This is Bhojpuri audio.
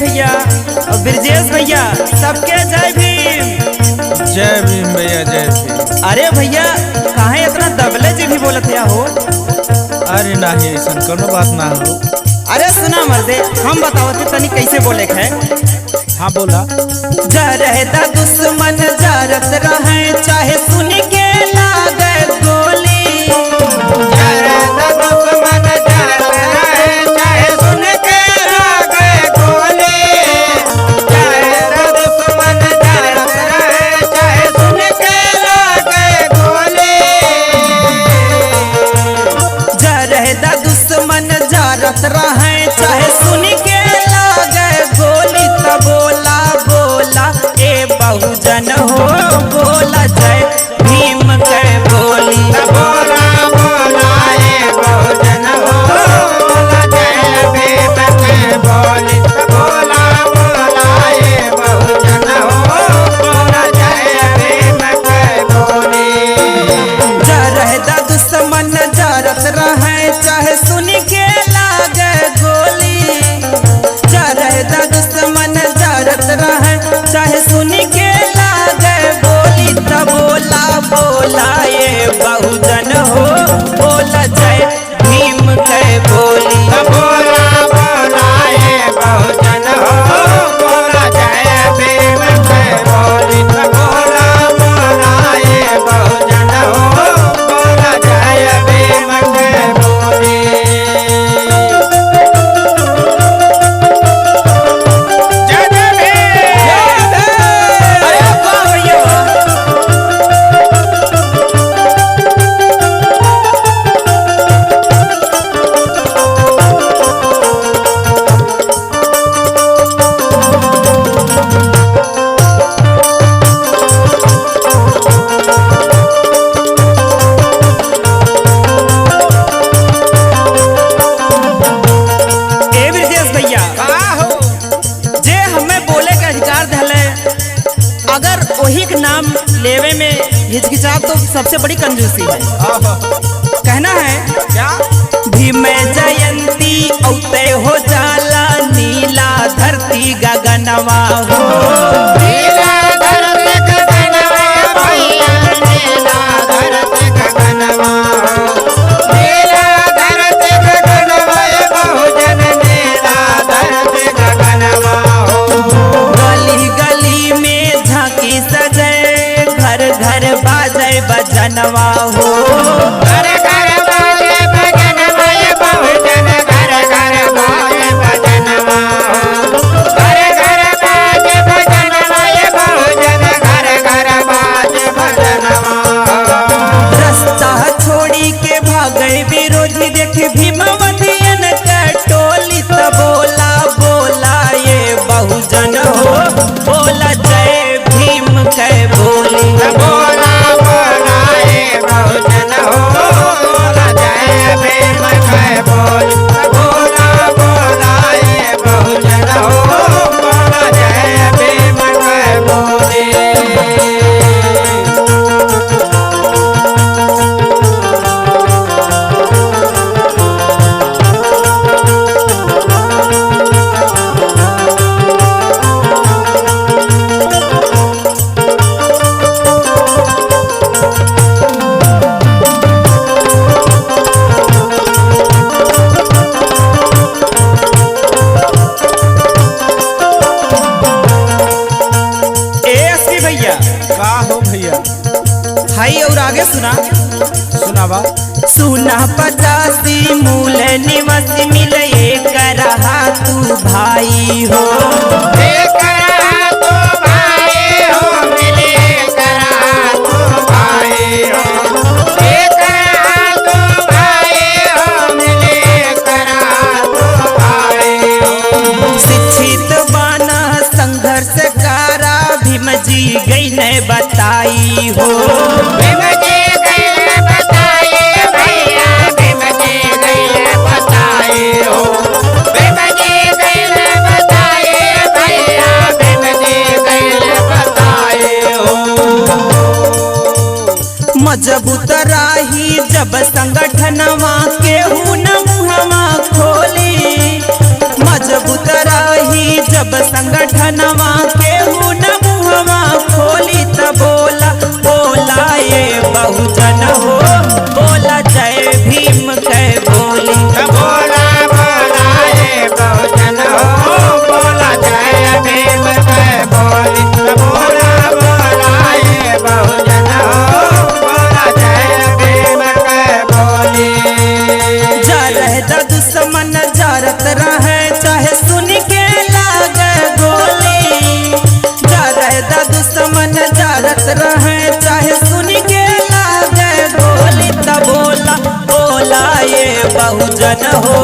भैया और ब्रजेश भैया, सबके जय भीम। जय भीम भैया, जय भीम। अरे भैया काहे इतना दबले जी भी बोलत है हो? अरे नहीं, ऐसा कोनो बात ना हो। अरे सुना मर्दे, हम बतावत तनी कैसे बोले है। हाँ बोला। जरदा दुश्मन जरत रहे, चाहे सुन के लागे गोली। जरदा दुश्मन जरत रहे, चाहे सुन के लागे गोली। जरदा दुश्मन जरत रहे, चाहे सुन के लागे गोली। जरदा दुश्मन जरत रहे, चाहे सुन के लागे गोली। तब बोला बोला ए बहुजन हो, बोला जय भीम के बोली। बोला बोला ए बहुजन हो, बोला जय भीम के बोली। बोला बोला ए बहुजन हो, बोला जय भीम के बोली। जरदा दुश्मन जरत रहे, चाहे सुन के लागे गोली। जरदा दुश्मन जरत रहे, चाहे सुन के लागे बोली। तब बोला बोला ये बहुजन हो, बोला जय भीम के बोली। बोला बोला ए बहुजन हो, बोला जय भीम के बोली। बोला बोला ए बहुजन हो, बोला जय भीम के बोली। जय भीम। अरे वाह भैया वाह। ए ब्रजेश भैया, का हो? जे हमें बोले के अधिकार दिले, अगर वही के नाम लेवे में हिचकिचाहट तो सबसे बड़ी कंजूसी है। कहना है क्या? भीम जयंती औते हो जाला, नीला धरती गगनवा हो। नीला धरती गगनवा भैया, नीला धरती गगनवा हो। नीला धरती गगनवा बहुजन, नीला धरती गगनवा हो। गली गली में झांकी सजे, घर घर बाजे बजनवा हो। घर घर बाजे भजनवा बहुजन, घर घर बाजे भजनवा हो। घर घर बाजे भजनवा बहुजन, घर घर बाजे भजनवा हो। रास्ता छोड़ी के भागे विरोधी, देख भीमवतियन का टोली। त बोला बोला ये बहुजन हो, बोला जय भीम के बोली। बोला बोला ए बहुजन हो, बोला जय भीम के बोली। बोला बोला ए बहुजन हो, बोला जय भीम के बोली। ए एसपी भैया, का हो भैया? हाई और आगे सुना। सुनावा। सुना 85 मूल निवासी मिले करहा तू भाई हो। करा तो भाई हो, मिले करा तो भाई हो। करा तो भाई हो, मिले करा तो भाई हो। शिक्षित बाना संघर्ष कारा, भीम जी गई ने बताई हो। भीम जी गए बताए भैया, भीम जी गए बताए हो। भीम जी गए बताए भैया, भीम जी गए बताए हो। मजबूत राही जब संगठनवा केहू न मुहवा खोली। मजबूत राही जब सब संगठनवा केहू न मुहवा खोली त बोला बोला ये बहुजन हो बोला जय भीम के बोली बोला बोला ये बहुजन हो बोला जय भीम के बोली बोला बोला ये बहुजन हो बोला जय भीम के बोली जा रहे दुश्मन जारत रहे चाहे सुन के लागे गोली जा रहे दुश्मन जारत रहे चाहे सुन के लागे गोली त बोला बोला ये बहुजन हो